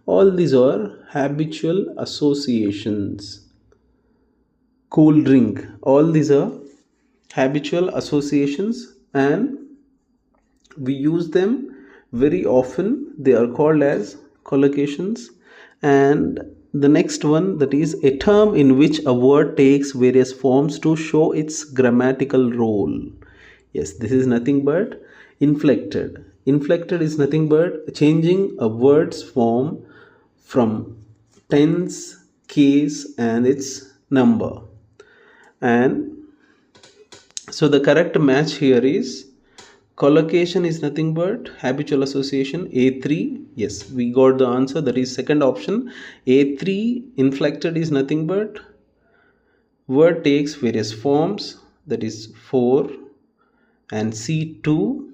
all these are habitual associations. Cool drink, all these are habitual associations and we use them very often. They are called as collocations. And the next one, that is a term in which a word takes various forms to show its grammatical role. Yes, this is nothing but inflected. Inflected is nothing but changing a word's form from tense, case and its number. And so the correct match here is collocation is nothing but habitual association. A3, yes, we got the answer, that is second option. A3 inflected is nothing but word takes various forms, that is 4. And C2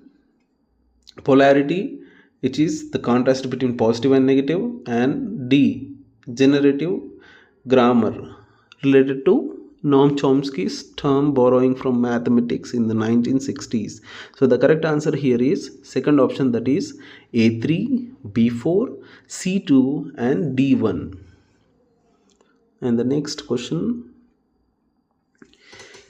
polarity, it is the contrast between positive and negative. And D generative grammar, related to Noam Chomsky's term borrowing from mathematics in the 1960s. So the correct answer here is second option, that is A3, B4, C2 and D1. And the next question,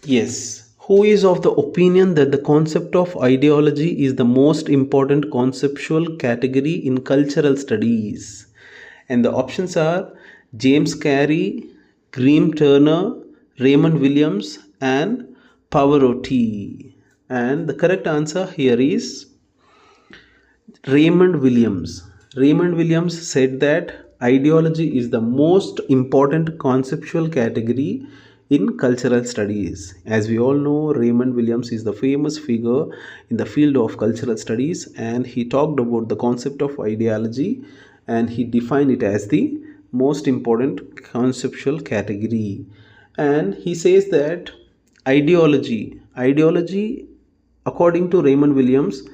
yes, Who is of the opinion that the concept of ideology is the most important conceptual category in cultural studies? And the options are James Carey, Graham Turner, Raymond Williams, and Pavarotti. And the correct answer here is Raymond Williams. Raymond Williams said that ideology is the most important conceptual category in cultural studies. As we all know, Raymond Williams is the famous figure in the field of cultural studies, and he talked about the concept of ideology and he defined it as the most important conceptual category. And he says that ideology, according to Raymond Williams,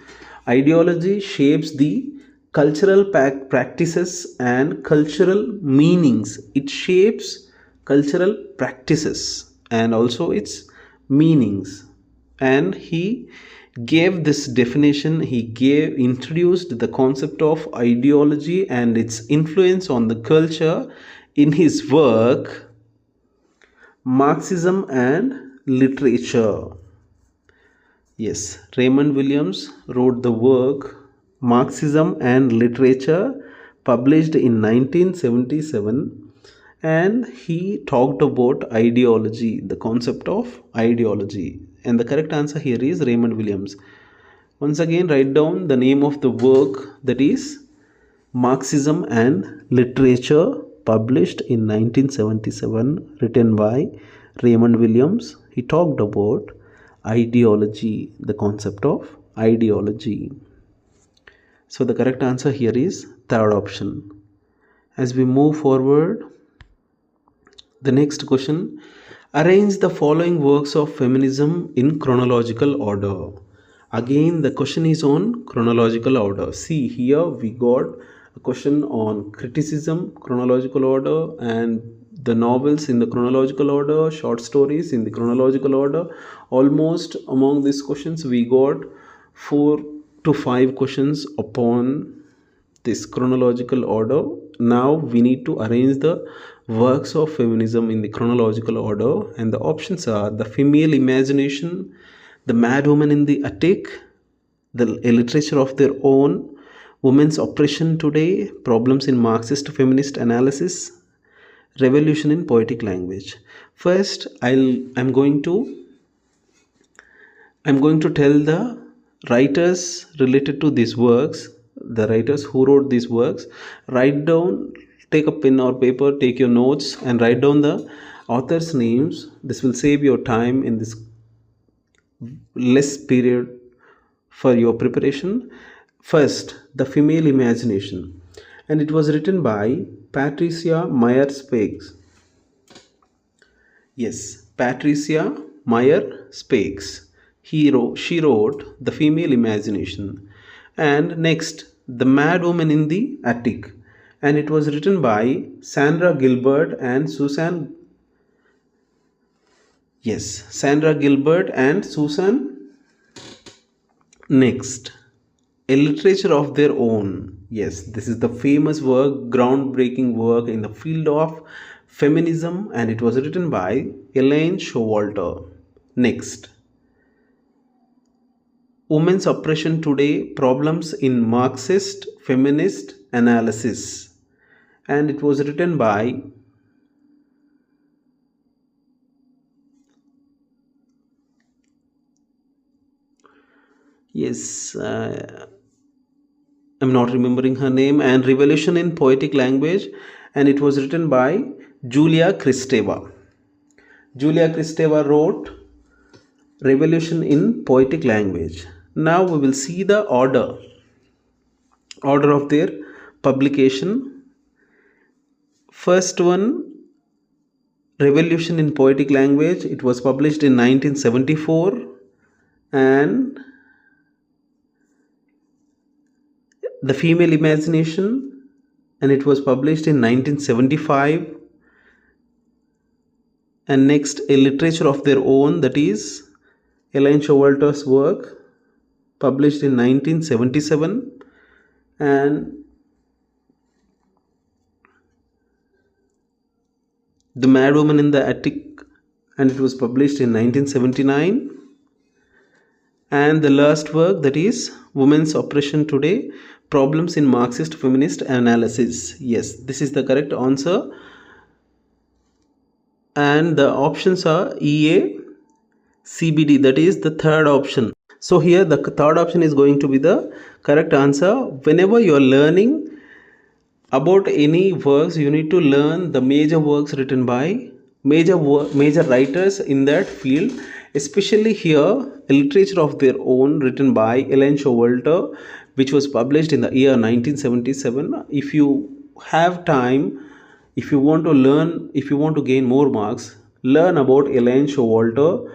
ideology shapes the cultural practices and cultural meanings. It shapes cultural practices and also its meanings. And he gave this definition, introduced the concept of ideology and its influence on the culture in his work Marxism and Literature. Yes, Raymond Williams wrote the work Marxism and Literature, published in 1977, and he talked about ideology, the concept of ideology. And the correct answer here is Raymond Williams. Once again, write down the name of the work, that is Marxism and Literature, published in 1977, written by Raymond Williams. He talked about ideology, the concept of ideology. So the correct answer here is third option. As we move forward, the next question, arrange the following works of feminism in chronological order. Again, the question is on chronological order. See, here we got a question on criticism, chronological order, and the novels in the chronological order, short stories in the chronological order. Almost among these questions, we got 4 to 5 questions upon this chronological order. Now we need to arrange the works of feminism in the chronological order, and the options are the female imagination, the mad woman in the attic, a literature of their own, women's oppression today, problems in Marxist feminist analysis, revolution in poetic language. First, I'm going to tell the writers related to these works, the writers who wrote these works. Write down, take a pen or paper, take your notes and write down the authors' names. This will save your time in this less period for your preparation. First, The Female Imagination, and it was written by Patricia Meyer Speaks. Yes, Patricia Meyer Speaks. She wrote The Female Imagination. And next, The Mad Woman in the Attic, and it was written by Sandra Gilbert and Susan. Yes, Sandra Gilbert and Susan. Next, A Literature of Their Own. Yes, this is the famous work, groundbreaking work in the field of feminism, and it was written by Elaine Showalter. Next, Women's Oppression Today, Problems in Marxist Feminist Analysis, and it was written by I'm not remembering her name, and Revolution in Poetic Language, and it was written by Julia Kristeva. Julia Kristeva wrote Revolution in Poetic Language. Now we will see the order of their publication. First one, Revolution in Poetic Language, it was published in 1974, and The Female Imagination, and it was published in 1975. And next, A Literature of Their Own, that is Elaine Showalter's work, published in 1977. And The Mad Woman in the Attic, and it was published in 1979. And the last work, that is Women's Oppression Today, Problems in Marxist Feminist Analysis. Yes, this is the correct answer. And the options are EA, CBD, that is the third option. So here the third option is going to be the correct answer. Whenever you are learning about any works, you need to learn the major works written by major writers in that field, especially here a literature of their own written by Ellen Showalter, which was published in the year 1977. If you have time, if you want to learn, if you want to gain more marks, learn about Ellen Showalter.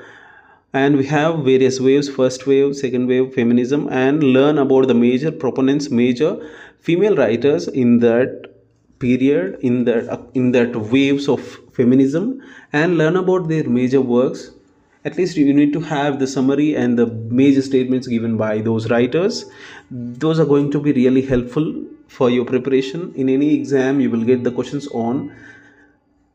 And we have various waves, first wave, second wave, feminism, and learn about the major proponents, major female writers in that period, in that waves of feminism, and learn about their major works. At least you need to have the summary and the major statements given by those writers. Those are going to be really helpful for your preparation. In any exam you will get the questions on,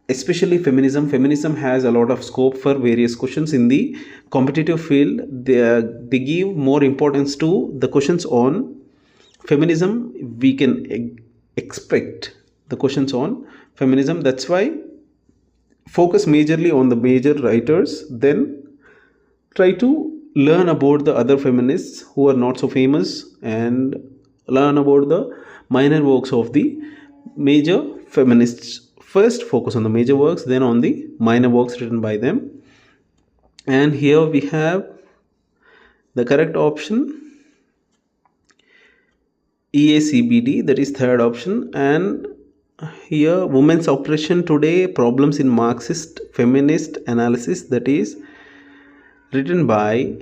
especially feminism has a lot of scope for various questions in the competitive field. They give more importance to the questions on feminism. We can expect the questions on feminism. That's why focus majorly on the major writers, then try to learn about the other feminists who are not so famous, and learn about the minor works of the major feminists. First focus on the major works, then on the minor works written by them. And here we have the correct option, EACBD, that is third option. And here Women's Oppression Today, Problems in Marxist Feminist Analysis, that is written by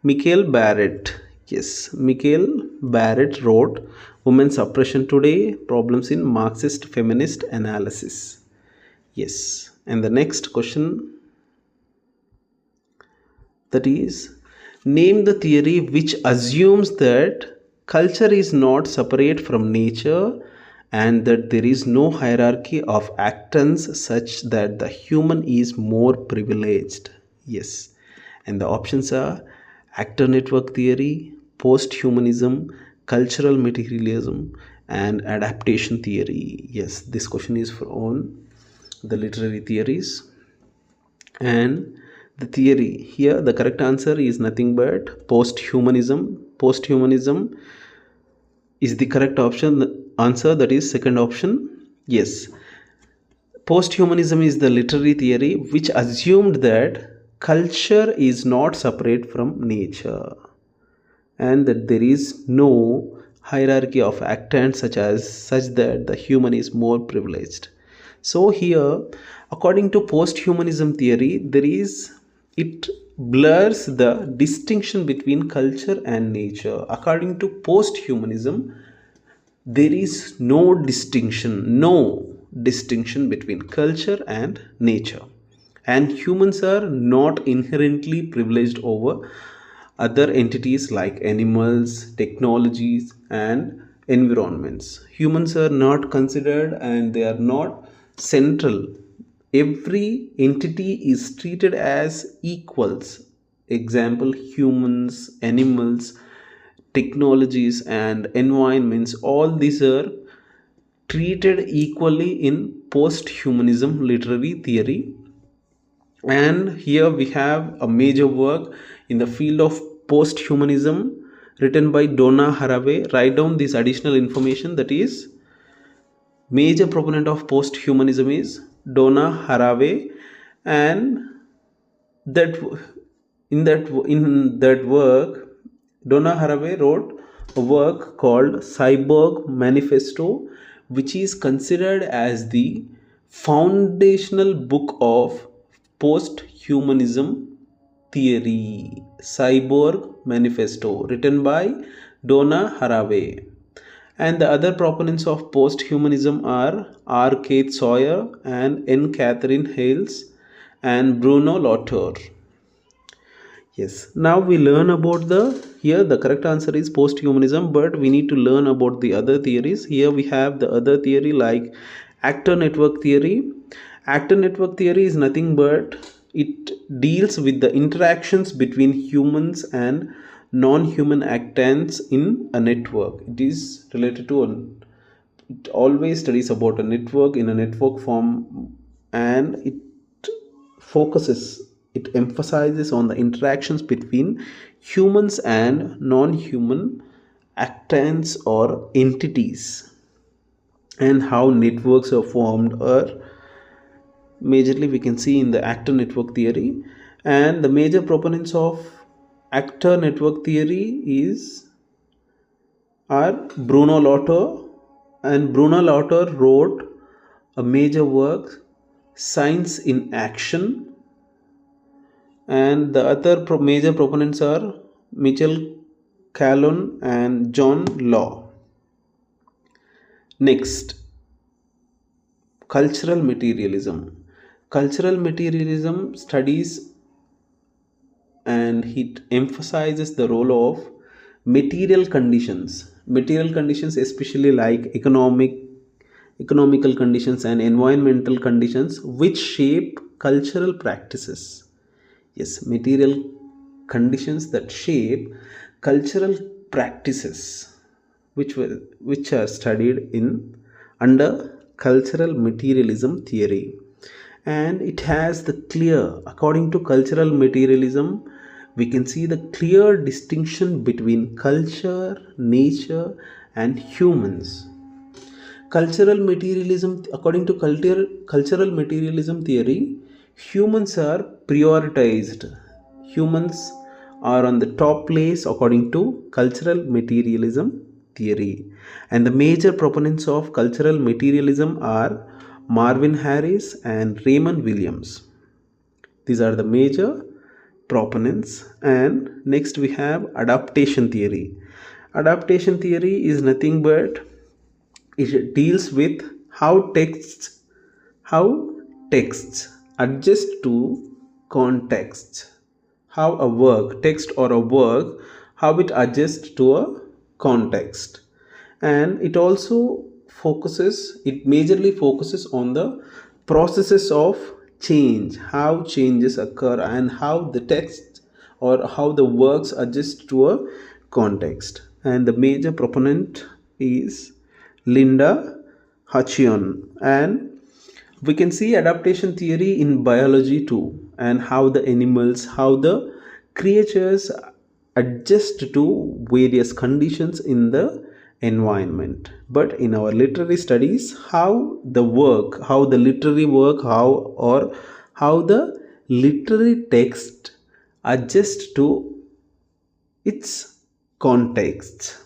Michael Barrett. Yes, Michael Barrett wrote Women's Oppression Today, Problems in Marxist Feminist Analysis. Yes, and the next question, that is, name the theory which assumes that culture is not separate from nature and that there is no hierarchy of actants such that the human is more privileged. Yes, and the options are actor network theory, post-humanism, cultural materialism, and adaptation theory. Yes, this question is on the literary theories. And the theory here, the correct answer is nothing but post-humanism. Post-humanism is the correct answer, that is second option. Yes, post-humanism is the literary theory which assumed that culture is not separate from nature and that there is no hierarchy of actants such that the human is more privileged. So here, according to post-humanism theory, it blurs the distinction between culture and nature. According to post-humanism, there is no distinction between culture and nature, and humans are not inherently privileged over other entities like animals, technologies, and environments. Humans are not considered and they are not central. Every entity is treated as equals. Example, humans, animals, technologies, and environments, all these are treated equally in post-humanism literary theory. And here we have a major work in the field of post-humanism written by Donna Haraway. Write down this additional information, that is, major proponent of post-humanism is Donna Haraway, and that in that work, Donna Haraway wrote a work called Cyborg Manifesto, which is considered as the foundational book of post-humanism theory. Cyborg Manifesto, written by Donna Haraway. And the other proponents of post-humanism are R. Keith Sawyer and N. Catherine Hales and Bruno Latour. Yes, now we learn about here the correct answer is post-humanism, but we need to learn about the other theories. Here we have the other theory like actor network theory. Actor network theory is nothing but it deals with the interactions between humans and non-human actants in a network. It is related to it always studies about a network in a network form, and it emphasizes on the interactions between humans and non-human actants or entities, and how networks are formed, or majorly we can see in the actor network theory. And the major proponents of actor network theory are Bruno Latour, and Bruno Latour wrote a major work, Science in Action, and the other major proponents are Michel Calhoun and John Law. Next, cultural materialism. Cultural materialism studies and it emphasizes the role of material conditions, especially like economical conditions and environmental conditions, which shape cultural practices. Yes, material conditions that shape cultural practices, which are studied in under cultural materialism theory. And it has the clear, according to cultural materialism, we can see the clear distinction between culture, nature, and humans. Cultural materialism, according to cultural materialism theory, humans are prioritized. Humans are on the top place according to cultural materialism theory. And the major proponents of cultural materialism are Marvin Harris and Raymond Williams. These are the major proponents. And next we have adaptation theory. Adaptation theory is nothing but it deals with how texts adjust to context, how a work, text or a work, how it adjusts to a context. And it majorly focuses on the processes of change, how changes occur, and how the text or how the works adjust to a context. And the major proponent is Linda Hutcheon. And we can see adaptation theory in biology too, and how the animals, how the creatures adjust to various conditions in the environment. But in our literary studies, how the literary work, how the literary text adjusts to its context,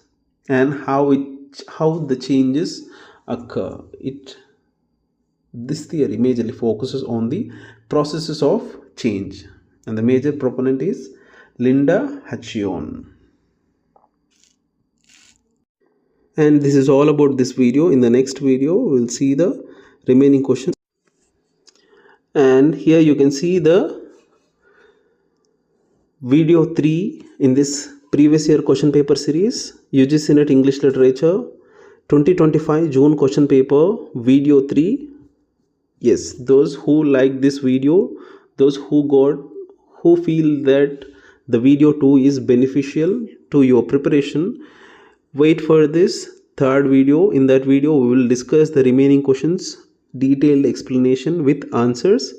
and how the changes occur. This theory majorly focuses on the processes of change, and the major proponent is Linda Hutcheon. And this is all about this video. In the next video we will see the remaining questions, and here you can see the video 3 in this previous year question paper series, UGC-NET English Literature 2025 June question paper, video 3. Yes, those who like this video, those who feel that the video 2 is beneficial to your preparation, wait for this third video. In that video we will discuss the remaining questions, detailed explanation with answers.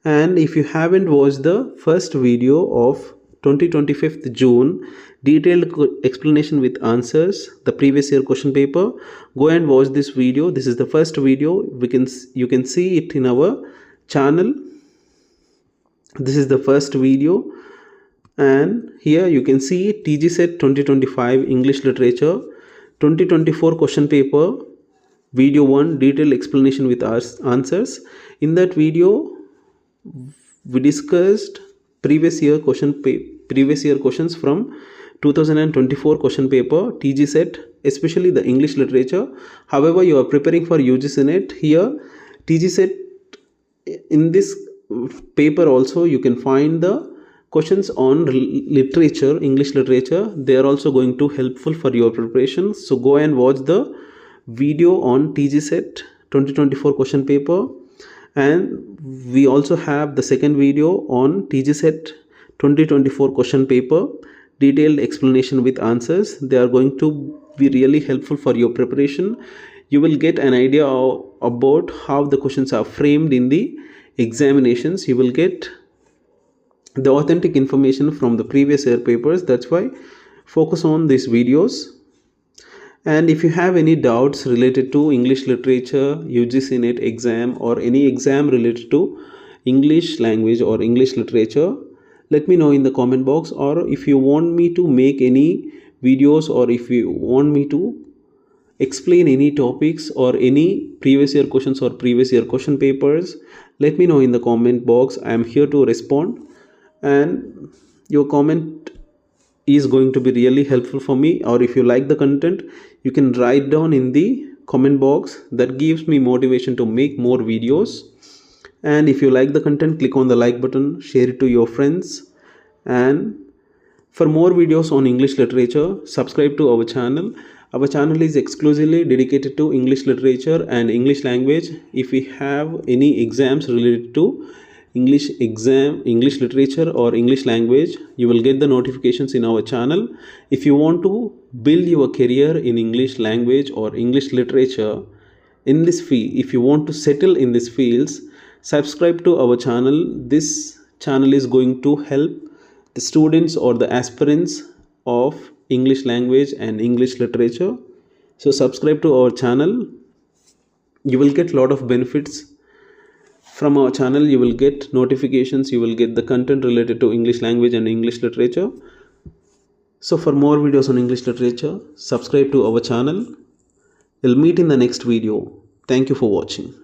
And if you haven't watched the first video of 2025 June, detailed explanation with answers, the previous year question paper, go and watch this video. This is the first video. You can see it in our channel. This is the first video, and here you can see TGCET 2025 English Literature 2024 question paper, video 1, detailed explanation with answers. In that video we discussed previous year questions from 2024 question paper, TGCET, especially the English literature. However, you are preparing for UGC-NET, here TGCET, in this paper also you can find the questions on literature, English literature. They are also going to helpful for your preparation. So go and watch the video on TGCET 2024 question paper. And we also have the second video on TGSET 2024 question paper, detailed explanation with answers. They are going to be really helpful for your preparation. You will get an idea about how the questions are framed in the examinations. You will get the authentic information from the previous year papers. That's why focus on these videos. And if you have any doubts related to English literature, UGC-NET exam, or any exam related to English language or English literature, let me know in the comment box. Or if you want me to make any videos, or if you want me to explain any topics or any previous year questions or previous year question papers, let me know in the comment box. I am here to respond, and your comment is going to be really helpful for me. Or if you like the content, you can write down in the comment box. That gives me motivation to make more videos. And if you like the content, click on the like button, share it to your friends. And for more videos on English literature, subscribe to our channel. Our channel is exclusively dedicated to English literature and English language. If we have any exams related to English exam, English literature or English language, you will get the notifications in our channel. If you want to build your career in English language or English literature in this field, if you want to settle in these fields, subscribe to our channel. This channel is going to help the students or the aspirants of English language and English literature. So subscribe to our channel. You will get a lot of benefits from our channel. You will get notifications, you will get the content related to English language and English literature. So for more videos on English literature, subscribe to our channel. We'll meet in the next video. Thank you for watching.